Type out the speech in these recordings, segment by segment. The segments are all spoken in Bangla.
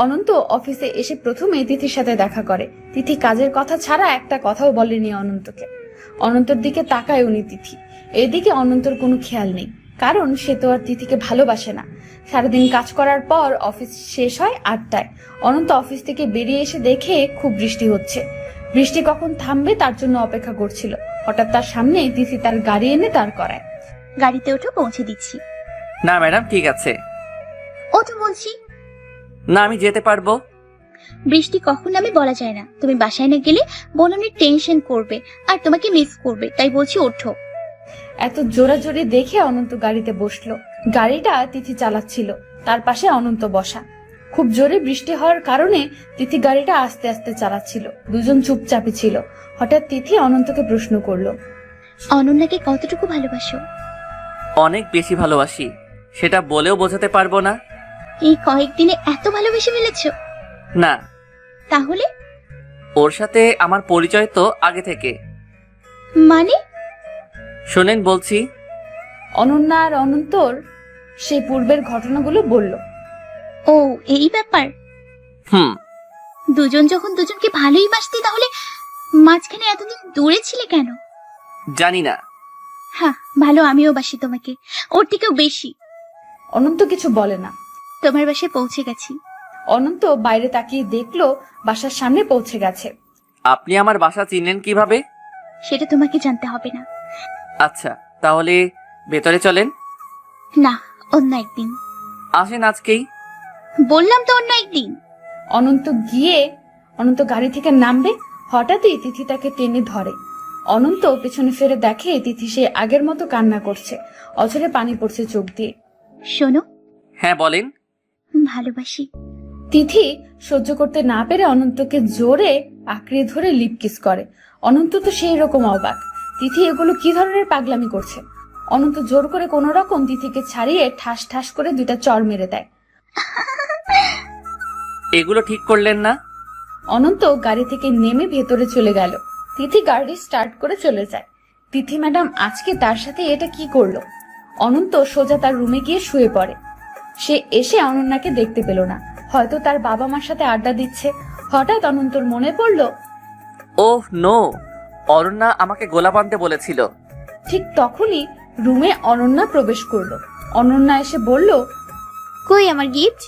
অনন্ত অফিসে এসে প্রথমে তিথির সাথে দেখা করে। তিথি কাজের কথা ছাড়া একটা কথাও বলেনি অনন্তকে। অনন্তর দিকে তাকায় উনি তিথি। এদিকে অনন্তর কোনো খেয়াল নেই, কারণ সে তো আর তিথিকে ভালোবাসে না। সারাদিন কাজ করার পর অফিস শেষ হয় 8টায়। অনন্ত অফিস থেকে বেরিয়ে এসে দেখে খুব বৃষ্টি হচ্ছে। বৃষ্টি কখন থামবে তার জন্য অপেক্ষা করছিল। হঠাৎ তার সামনে তিথি তার গাড়ি এনে দাঁড় করায়। গাড়িতে ওঠো, পৌঁছে দিচ্ছি। না ম্যাডাম, ঠিক আছে। ওঠো বলছি। না, আমি যেতে পারবো। বৃষ্টি কখন নামে বলা যায় না। তুমি বাসায় না গেলে বোননি টেনশন করবে আর তোমাকে মিস করবে, তাই বলছি ওঠো। এত জোরাজোরি দেখে অনন্ত গাড়িতে বসলো। গাড়িটা তিথি চালাচ্ছিল, তার পাশে অনন্ত বসা। খুব জোরে বৃষ্টি হওয়ার কারণে তিথি গাড়িটা আস্তে আস্তে চালাচ্ছিল। দুজন চুপচাপই ছিল। হঠাৎ তিথি অনন্তকে প্রশ্ন করলো, অনন্যাকে কতটুকু ভালোবাসো? অনেক বেশি ভালোবাসি, সেটা বলেও বোঝাতে পারবো না। এই কয়েকদিনে এত ভালোবেসে ফেলেছো? না। তাহলে? ওর সাথে আমার পরিচয় তো আগে থেকে। মানে? শোনেন বলছি। অনন্যা আর অনন্তর সেই পূর্বের ঘটনাগুলো বলল। ও এই ব্যাপার। হুম। দুজন যখন দুজনকে ভালোই বাসতে, তাহলে মাঝখানে এতদিন দূরে ছিলে কেন? জানি না। হ্যাঁ, ভালো আমিও বাসি তোমাকে, ওর থেকেও বেশি। অনন্ত কিছু বলে না। তোমার বাসায় পৌঁছে গেছি। অনন্ত বাইরে তাকিয়ে দেখলো বাসার সামনে পৌঁছে গেছে। আপনি আমার বাসা চিনলেন কিভাবে? সেটা তোমাকে জানতে হবে না। আচ্ছা, তাহলে ভেতরে চলেন। না, অন্য একদিন। আসেন আজকেই। বললাম তো অন্য একদিন। অনন্ত গাড়ি থেকে নামবে, হঠাৎই তিথি তাকে টেনে ধরে। অনন্ত পেছনে ফিরে দেখে তিথি সে আগের মতো কান্না করছে। অঝরে পানি পড়ছে চোখ দিয়ে। শোনো। হ্যাঁ বলেন। ভালোবাসি। তিথি সহ্য করতে না পেরে অনন্তকে জোরে আঁকড়ে ধরে লিপ কিস করে। অনন্ত তো সেই রকম অবাক, তিথি এগুলো কি ধরনের পাগলামি করছে। অনন্ত জোর করে কোনো রকম তিথিকে ছাড়িয়ে ঠাস ঠাস করে 2টা চড় মেরে দেয়। এগুলো ঠিক করলেন না? অনন্ত গাড়ি থেকে নেমে ভেতরে চলে গেল। তিথি গাড়ি স্টার্ট করে চলে যায়। তিথি ম্যাডাম আজকে তার সাথে এটা কি করলো? অনন্ত সোজা তার রুমে গিয়ে শুয়ে পড়ে। সে এসে অনন্যাকে দেখতে পেল না, হয়তো তার বাবা মার সাথে আড্ডা দিচ্ছে। হঠাৎ অনন্তর মনে পড়লো, ওহ নো, অরণ্যা আমাকে গোলাপ আনতে বলেছিল। ঠিক তখনই রুমে অনন্যা প্রবেশ করলো। অনন্যা এসে বলল, কই আমার গিফট?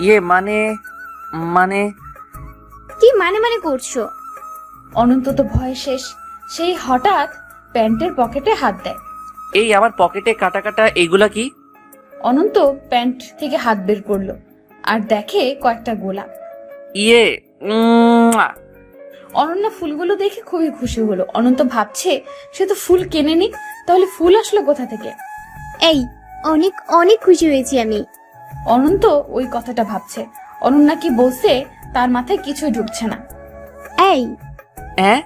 ইয়ে মানে মানে কি মানে করছো? অনন্ত তো ভয়ে শেষ। সেই হঠাৎ প্যান্টের পকেটে হাত দেয়। এই আমার পকেটে কাটা কাটা, এইগুলা কি? অনন্ত প্যান্ট থেকে হাত বের করলো আর দেখে কয়েকটা গোলাপ। ইয়ে অনন্যা ফুলগুলো দেখে খুবই খুশি হলো। অনন্ত ভাবছে সে তো ফুল কেনেনি, তাহলে ফুল আসলো কোথা থেকে? এই অনেক অনেক খুশি হয়েছি আমি। অনন্ত ওই কথাটা ভাবছে। অনন্যা কি বলছে তার মাথায় কিছুই ঢুকছে না। এই হ্যাঁ,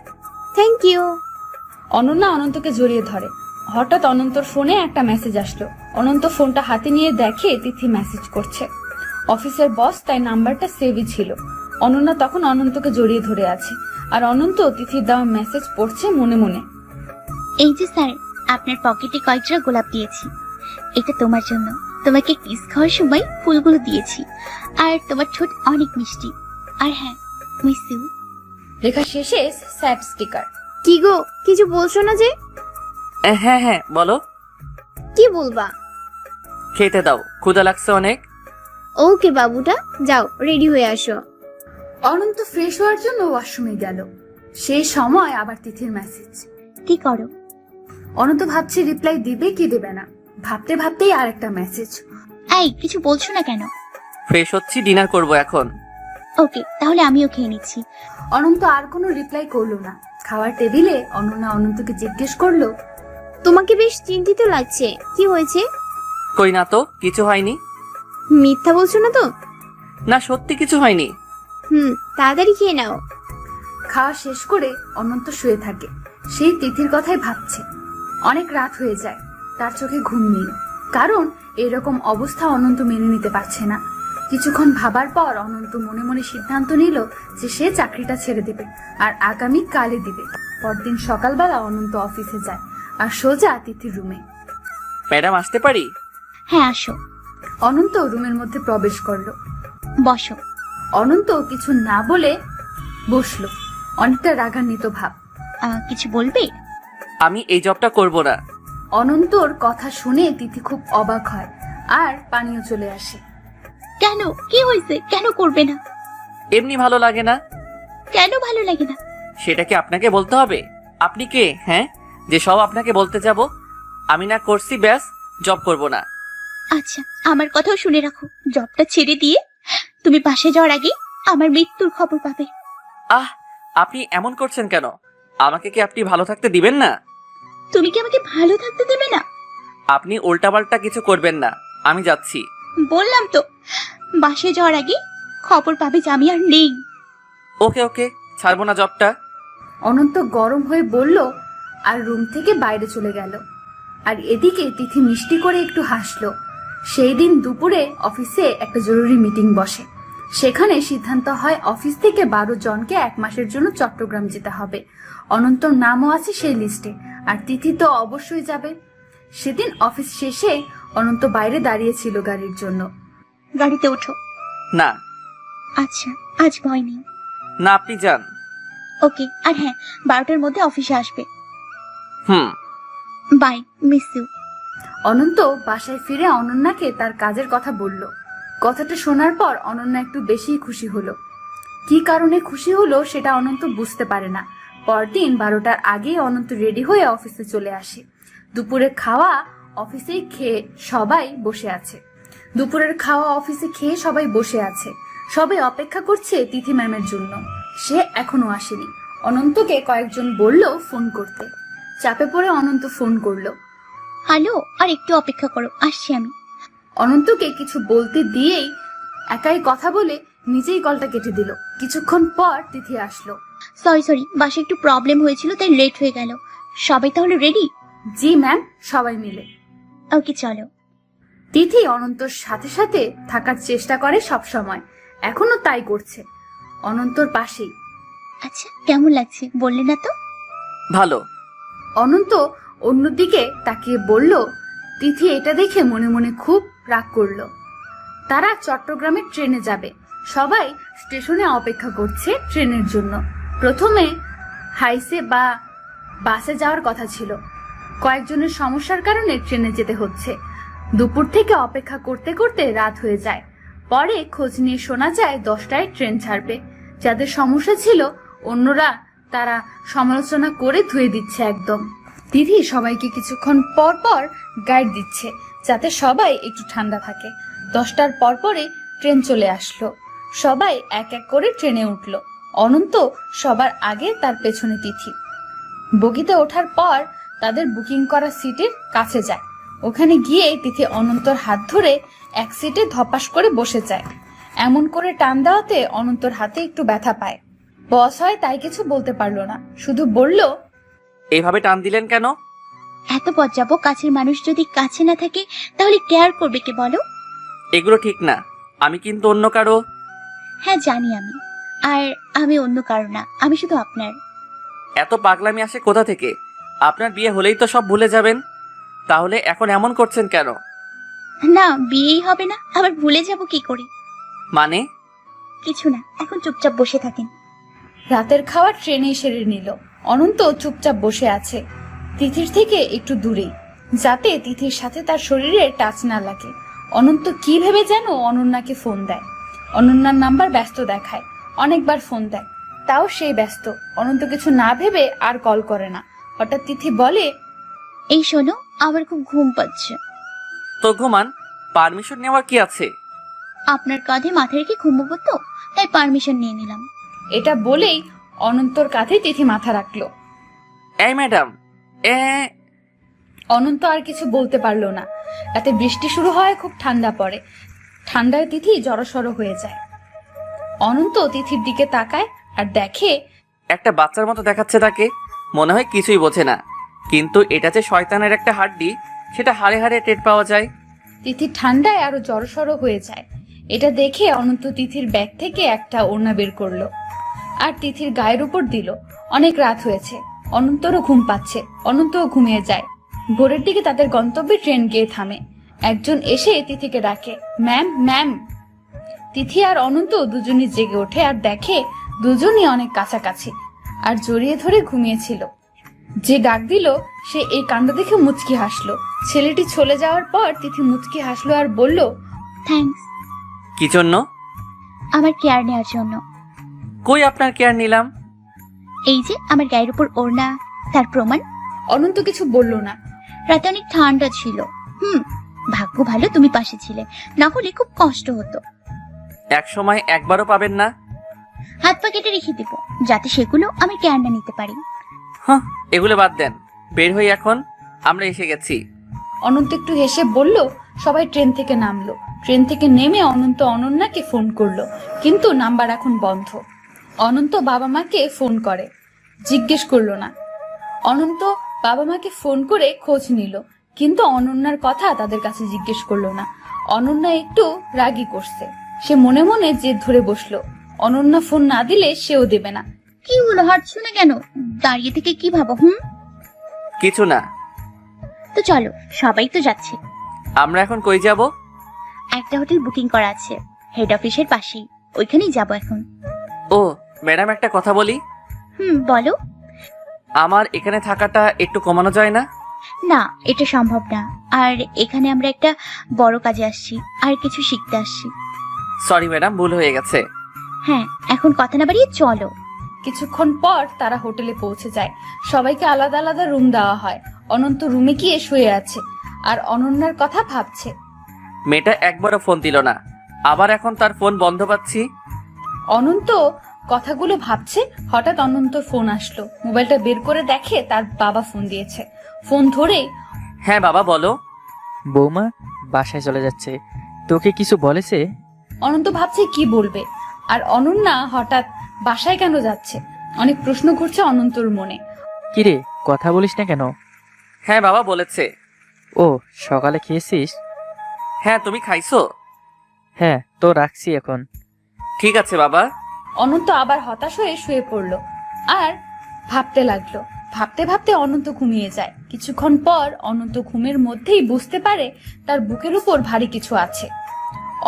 থ্যাংক ইউ। অনন্যা অনন্তকে জড়িয়ে ধরে। হঠাৎ অনন্তর ফোনে একটা মেসেজ আসলো। অনন্ত ফোনটা হাতে নিয়ে দেখে তিথি মেসেজ করছে। অফিসের বস, তাই নাম্বারটা সেভই ছিল। অনন্যা তখন অনন্তকে জড়িয়ে ধরে আছে, আর অনন্ত তিথির দেওয়া মেসেজ পড়ছে মনে মনে। এই যে স্যার, আপনার পকেটে কয়েকটা গোলাপ দিয়েছি, এটা তোমার জন্য। তোমাকে কিস খাওয়ার সময় ফুলগুলো দিয়েছি, আর তোমার ঠোঁট অনেক মিষ্টি। আর হ্যাঁ, মিস ইউ। লেখা শেষে স্যাড স্টিকার। কি গো, কিছু বলছো না যে? হ্যাঁ হ্যাঁ বলো। কি বলবা? খেতে দাও, ক্ষুধা লাগছে অনেক। ওকে বাবুটা, যাও রেডি হয়ে আসো। অনন্ত ফ্রেশ হওয়ার জন্য ওয়াশরুমে গেল। সেই সময় আবার তিথির মেসেজ। কি করো? অনন্ত ভাবছে রিপ্লাই দিবে কি দেবে না। ভাবতে ভাবতেই আরেকটা মেসেজ। এই কিছু বলছো না কেন? ফ্রেশ হচ্ছি, ডিনার করব এখন। ওকে, তাহলে আমিও খেয়ে নিচ্ছি। অনন্ত আর কোনো রিপ্লাই করলো না। খাওয়ার টেবিলে অনন্যা অনন্তকে জিজ্ঞেস করলো, তোমাকে বেশ চিন্তিত লাগছে, কি হয়েছে? কই না তো, কিছু হয়নি। মিথ্যা বলছো না তো? না, সত্যি কিছু হয়নি। তাড়াতাড়ি খেয়ে নাও। খাওয়া শেষ করে অনন্ত শুয়ে থাকে। সেই তিথির কথাই ভাবছে। অনেক রাত হয়ে যায়, তার চোখে ঘুম নেই, কারণ এরকম অবস্থা অনন্ত মেনে নিতে পারছে না। কিছুক্ষণ ভাবার পর অনন্ত মনে মনে সিদ্ধান্ত নিল যে সে চাকরিটা ছেড়ে দেবে আর আগামী কালে দিবে। পরদিন সকালবেলা অনন্ত অফিসে যায় আর সোজা তিথির রুমে। ম্যাডাম আসতে পারি? হ্যাঁ আসো। অনন্ত রুমের মধ্যে প্রবেশ করলো। বসো। অনন্ত কিছু না বলে বসলো, অনেকটা রাগান্বিত ভাব। কিছু বলবে? আমি এই জবটা করব না। অনন্তর কথা শুনে তিথি খুব অবাক হয় আর পানিও চলে আসে। কেন, কি হয়েছে? কেন করবে না? এমনি ভালো লাগে না। কেন ভালো লাগে না? সেটা কি আপনাকে বলতে হবে? আপনি কে, হ্যাঁ, যে সব আপনাকে বলতে যাব? আমি না করছি, ব্যাস, জব করব না। আচ্ছা, আমার কথাও শুনে রাখো, জবটা ছেড়ে দিয়ে তুমি পাশে যাওয়ার আগে আমার মৃত্যুর খবর পাবে। আহ, আপনি এমন করছেন কেন? আমাকে কি আপনি ভালো থাকতে দিবেন না? তুমি কি আমাকে ভালো থাকতে দেবে না? আপনি উল্টাপাল্টা কিছু করবেন না। আমি যাচ্ছি। বললাম তো, বাসে যাওয়ার আগে খবর পাবে যে আমি আর নেই। ওকে ওকে, ছাড়বো না জবটা। অনন্ত গরম হয়ে বলল আর রুম থেকে বাইরে চলে গেল। আর এদিকে তিথি মিষ্টি করে একটু হাসলো। সেই দিন দুপুরে অফিসে একটা জরুরি মিটিং বসে। সেখানে সিদ্ধান্ত হয় অফিস থেকে 12 জনকে 1 মাসের জন্য চট্টগ্রাম যেতে হবে। অনন্তর নামও আছে সেই লিস্টে, আর তিথি তো অবশ্যই যাবে। সেদিন অফিস শেষে অনন্ত বাইরে দাঁড়িয়েছিল গাড়ির জন্য। গাড়িতে ওঠো। না আচ্ছা, আজ ভয় নেই। না, আপনি যান। ওকে, আর হ্যাঁ, 12টার মধ্যে অফিসে আসবে। হুম। Bye, miss you. অনন্ত বাসায় ফিরে অনন্যাকে তার কাজের কথা বলল। কথাটা শোনার পর অনন্যা একটু বেশি খুশি হলো। কি কারণে খুশি হলো সেটা অনন্ত বুঝতে পারে না। পরদিন 12টার আগে অনন্ত রেডি হয়ে অফিসে চলে আসে। দুপুরের খাওয়া অফিসে খেয়ে সবাই বসে আছে। সবাই অপেক্ষা করছে তিথি ম্যামের জন্য। সে এখনো আসেনি। অনন্তকে কয়েকজন বলল ফোন করতে। চাপে পড়ে অনন্ত ফোন করলো। হ্যালো, আর একটু অপেক্ষা করো, আসছি আমি। অনন্তকে কিছু বলতে দিয়েই একাই কথা বলে নিজেই কলটা কেটে দিল। কিছুক্ষণ পর তিথি আসলো। সরি, বাসে একটু প্রবলেম হয়েছিল, তাই লেট হয়ে গেল। সবাই তাহলে রেডি? জি ম্যাম, সবাই মিলে। ওকে, চলো। তিথি অনন্তর সাথে সাথে থাকার চেষ্টা করে সব সময়, এখনো তাই করছে, অনন্তর পাশেই। আচ্ছা, কেমন লাগছে বললে না তো? ভালো। অনন্ত অন্যদিকে তাকিয়ে বলল। তিথি এটা দেখে মনে মনে খুব রাগ করলো। তারা চট্টগ্রামে ট্রেনে যাবে। সবাই স্টেশনে অপেক্ষা করছে ট্রেনের জন্য। প্রথমে হাইসে বা বাসে যাওয়ার কথা ছিল, কয়েকজনের সমস্যার কারণে ট্রেনে যেতে হচ্ছে। দুপুর থেকে অপেক্ষা করতে করতে রাত হয়ে যায়। পরে খোঁজ নিয়ে শোনা যায় 10টায় ট্রেন ছাড়বে। যাদের সমস্যা ছিল অন্যরা তারা সমালোচনা করে ধুয়ে দিচ্ছে একদম। দিদি সবাইকে কিছুক্ষণ পর পর গাইড দিচ্ছে যাতে সবাই একটু ঠান্ডা থাকে। 10টার পরে ট্রেন চলে আসলো। সবাই এক এক করে ট্রেনে উঠলো। অনন্ত সবার আগে, তার পেছনে তিথি। বগিতে ওঠার পর তাদের বুকিং করা সিটের কাছে যায়। ওখানে গিয়ে তিথি অনন্তর হাত ধরে এক সিটে ধপাস করে বসে যায়। এমন করে টান দেওয়াতে অনন্তর হাতে একটু ব্যথা পায়। বস হয় তাই কিছু বলতে পারলো না, শুধু বলল, এইভাবে টান দিলেন কেন? এত পথ যাবো, কাছের মানুষ যদি কাছে না থাকে তাহলে কেয়ার করবে কে বলো? এগুলো ঠিক না। আমি কিন্তু অন্য কারো। হ্যাঁ জানি আমি, আর আমি অন্য কারো না, আমি শুধু আপনার। এত পাগলামি আসে কোথা থেকে? আপনার বিয়ে হলেই তো সব ভুলে যাবেন, তাহলে এখন এমন করছেন কেন? না, বিয়েই হবে না, আবার ভুলে যাব কি করে? মানে? কিছু না, এখন চুপচাপ বসে থাকেন। রাতের খাওয়া ট্রেনে সেরে নিল। অনন্ত চুপচাপ বসে আছে তিথির থেকে একটু দূরেই, যাতে তিথির সাথে তার শরীরে টাচ না লাগে। অনন্ত কি ভেবে যেন অনন্যাকে ফোন দেয়। অনন্যার নাম্বার ব্যস্ত দেখায়, অনেকবার ফোন দেয়, তাও সেই ব্যস্ত। অনন্ত কিছু না ভেবে আর কল করে না। হঠাৎ তিথি বলে, এই শোনো, আমার খুব ঘুম পাচ্ছে। তো ঘুমান, পারমিশন নেওয়ার কি আছে? আপনার কাঁধে মাথা রেখে ঘুমবো তো, তাই পারমিশন নিয়ে নিলাম। এটা বলেই অনন্তর কাঁধে তিথি মাথা রাখলো। এই ম্যাডাম, অনন্ত আর কিছু বলতে পারলো না। রাতে বৃষ্টি শুরু হয়, খুব ঠান্ডা পড়ে। ঠান্ডায় তিথি জড়সড় হয়ে যায়। অনন্ত তিথির দিকে তাকায় আর দেখে একটা বাচ্চার মতো দেখাচ্ছে তাকে, মনে হয় কিছুই বোঝে না। কিন্তু এটা যে শয়তানের একটা হাড্ডি, সেটা হাড়ে হাড়ে টের পাওয়া যায়। তিথি ঠান্ডায় আরো জড়সড় হয়ে যায়। এটা দেখে অনন্ত তিথির ব্যাগ থেকে একটা ওড়না বের করলো আর তিথির গায়ের উপর দিল। অনেক রাত হয়েছে, অনন্তরও ঘুম পাচ্ছে। অনন্তও ঘুমিয়ে যায়। ভোরের দিকে তাদের গন্তব্যে ট্রেন গিয়ে থামে। একজন এসে তিথিকে ডাকে, ম্যাম ম্যাম। তিথি আর অনন্ত দুজনই জেগে ওঠে আর দেখে দুজনই অনেক কাছাকাছি আর জড়িয়ে ধরে ঘুমিয়েছিল। যে ডাক দিল সে এই কাণ্ড দেখে মুচকি হাসলো। ছেলেটি চলে যাওয়ার পর তিথি মুচকি হাসলো আর বলল, থ্যাঙ্কস। কি জন্য? আমার কেয়ার নেওয়ার জন্য। কই আপনার কেয়ার নিলাম? এই যে আমার গায়ের উপর ওড়না, তার প্রমাণ। অনন্ত কিছু বলল না। রাতে অনেক ঠান্ডা ছিল। ভাগ্য ভালো তুমি পাশে ছিলে, না হলে খুব কষ্ট হতো। এক সময় একবারও পাবেন না। হাত পা কেটে রেখে দিব, যাতে সেগুলো আমি কেয়ার না নিতে পারি। হ্যাঁ, এগুলো বাদ দেন, বের হই এখন, আমরা এসে গেছি। অনন্ত একটু হেসে বলল। সবাই ট্রেন থেকে নামলো। ট্রেন থেকে নেমে অনন্ত অনন্যাকে ফোন করলো, কিন্তু নাম্বার এখন বন্ধ। অনন্ত বাবা মাকে ফোন করে, জিজ্ঞেস করলো না। অনন্ত বাবা মাকে ফোন করে খোঁজ নিল, কিন্তু অনন্যার কথা তাদের কাছে জিজ্ঞেস করলো না। অনন্যা একটু রাগী করছে। সে মনে মনে জেদ ধরে বসলো, অনন্যা ফোন না দিলে সেও দেবে না। কি হলো, হাঁটছো না কেন? দাঁড়িয়ে থেকে কি ভাবো? কিছু না। তো চলো, সবাই তো যাচ্ছে। আমরা এখন কই যাব? একটা হোটেল বুকিং করা আছে হেড অফিসের পাশেই, ওইখানেই যাবো এখন। ও ম্যাডাম, একটা কথা বলি। বলো। আমার এখানে থাকাটা একটু কমানো যায় না? না, এটা সম্ভব না। আর এখানে আমরা একটা বড় কাজে আসছি, আর কিছু শিখতে আসছি। সরি ম্যাডাম, ভুল হয়ে গেছে। হ্যাঁ, এখন কথা না বাড়িয়ে চলো। কিছুক্ষণ পর তারা হোটেলে পৌঁছে যায়। সবাইকে আলাদা আলাদা রুম দেওয়া হয়। অনন্ত রুমে গিয়ে শুয়ে আছে আর অনন্যার কথা ভাবছে। মেয়েটা একবারও ফোন দিল না, আবার এখন তার ফোন বন্ধ পাচ্ছি। অনন্ত কথাগুলো ভাবছে, হঠাৎ অনন্তর ফোন আসলো। মোবাইলটা বের করে দেখে তার বাবা ফোন দিয়েছে। ফোন ধরেই, হ্যাঁ বাবা বলো। বৌমা বাসায় চলে যাচ্ছে, তোকে কিছু বলেছে? অনন্ত ভাবছে কি বলবে। আর অনন্যা হঠাৎ বাসায় কেন যাচ্ছে, অনেক প্রশ্ন ঘুরছে অনন্তর মনে। কিরে, কথা বলিস না কেন? হ্যাঁ বাবা বলেছে। ও, সকালে খেয়েছিস? হ্যাঁ, তুমি খাইছো? হ্যাঁ, তো রাখছি এখন। ঠিক আছে বাবা। অনন্ত আবার হতাশ হয়ে শুয়ে পড়লো আর ভাবতে লাগলো। ভাবতে ভাবতে অনন্ত ঘুমিয়ে যায়। কিছুক্ষণ পর অনন্ত ঘুমের মধ্যেই বুঝতে পারে তার বুকের উপর ভারী কিছু আছে।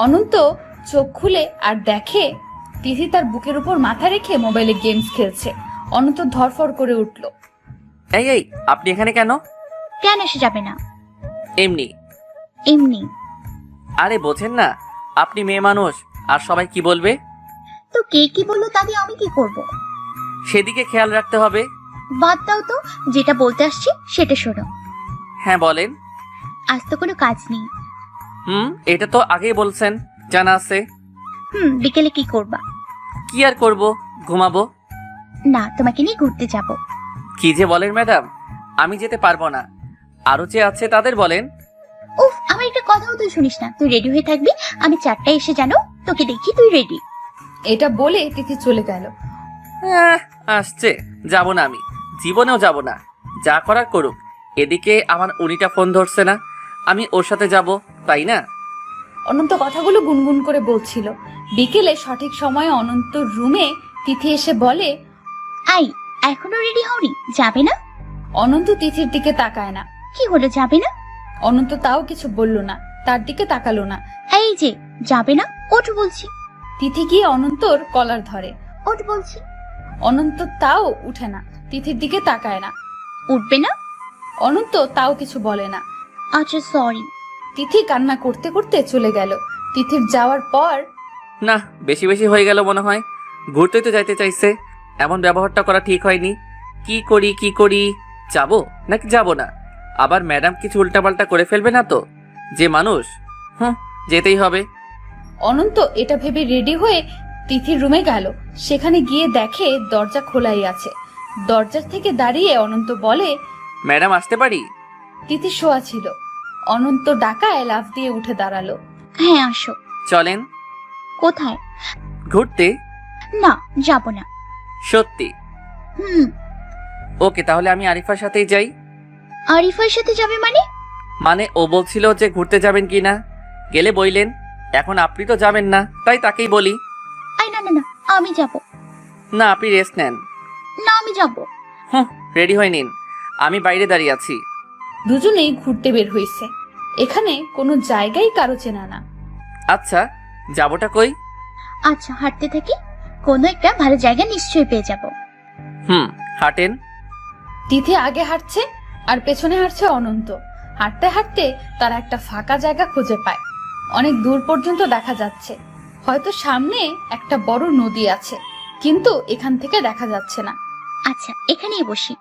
অনন্ত চোখ খুলে আর দেখে তিথি তার বুকের উপর মাথা রেখে মোবাইলে গেমস খেলছে। অনন্ত ধরফর করে উঠল। এই এই, আপনি এখানে কেন? কেন এসে যাবে না? এমনি। এমনি? আরে বোঝেন না, আপনি মেয়ে মানুষ, আর সবাই কি বলবে। তো কে কি বললো তাতে আমি কি করব? সেদিকে খেয়াল রাখতে হবে। বাদ দাও তো, যেটা বলতে আসছি সেটা শোনো। হ্যাঁ বলেন। আজ তো কোনো কাজ নেই। এটা তো আগেই বলছেন, জানা আছে। বিকেলে কি করবা? কি আর করব, ঘুমাবো। না, তোমাকে নিয়ে ঘুরতে যাব। কি যে বলেন ম্যাডাম, আমি যেতে পারবো না। আরো যে আছে তাদের বলেন। উফ, আমার একটা কথাও তুই শুনিস না। তুই রেডি হয়ে থাকবি, আমি 4টায় এসে জানো তোকে দেখি তুই রেডি। এটা বলে তিথি চলে গেল। আসছে, যাব না আমি, জীবনেও যাব না। যা করার করুক। এদিকে আমার উনিটা ফোন ধরছে না, আমি ওর সাথে যাব, তাই না? অনন্ত কথাগুলো গুনগুন করে বলছিল। বিকেলে সঠিক সময়ে অনন্ত রুমে তিথি এসে বলে, আই, এখনো রেডি হওনি? যাবে না? অনন্ত তিথির দিকে তাকায় না। কি হলো, যাবে না? অনন্ত তাও কিছু বলল না, তার দিকে তাকালো না। এই যে, যাবে না? ওঠ বলছি। তিথি গিয়ে অনন্তর কলার ধরে। ওঠ বলছি। অনন্ত তাও উঠে না, তিথির দিকে তাকায় না। উঠবে না? অনন্ত তাও কিছু বলে না। আচ্ছা, সরি। তিথি কান্না করতে করতে চলে গেল। তিথির যাওয়ার পর না, বেশি বেশি হয়ে গেল মনে হয়। ঘুরতে তো যাইতে চাইছে, এমন ব্যবহারটা করা ঠিক হয়নি। কি করি, যাব নাকি যাব না? আবার ম্যাডাম কিছু উল্টাপাল্টা করে ফেলবে না তো? যে মানুষ, যেতেই হবে। অনন্ত এটা ভেবে রেডি হয়ে তিথির রুমে গেল। সেখানে গিয়ে দেখে দরজা খোলাই আছে। দরজার থেকে দাঁড়িয়ে অনন্ত বলে, ম্যাডাম আসতে পারি? তিথি শোয়া ছিল। অনন্ত ডাকায় লাফ দিয়ে উঠে দাঁড়ালো। হ্যাঁ, আসো। চলেন। কোথায়? ঘুরতে। না, যাব না। সত্যি? ওকে, তাহলে আমি আরিফার সাথেই যাই। আরিফার সাথে যাবে মানে? মানে ও বলছিল যে ঘুরতে যাবেন কিনা, গেলে বইলেন। এখন আপনি তো যাবেন না, তাই তাকেই বলি। আই, না না না, আমি যাব না, আপনি রেস্ট নেন। না, আমি যাব। রেডি হয়ে নিন, আমি বাইরে দাঁড়িয়ে আছি। দুজনেই ঘুরতে বের হইছে। এখানে কোনো জায়গায় কারো চেনা না। আচ্ছা, যাবোটা কই? আচ্ছা হাঁটতে থাকি, কোনো একটা ভালো জায়গা নিশ্চয়ই পেয়ে যাব। হাঁটেন। তিথি আগে হাঁটছে আর পেছনে হাঁটছে অনন্ত। হাঁটতে হাঁটতে তারা একটা ফাঁকা জায়গা খুঁজে পায়। অনেক দূর পর্যন্ত দেখা যাচ্ছে, হয়তো সামনে একটা বড় নদী আছে, কিন্তু এখান থেকে দেখা যাচ্ছে না। আচ্ছা এখানেই বসি।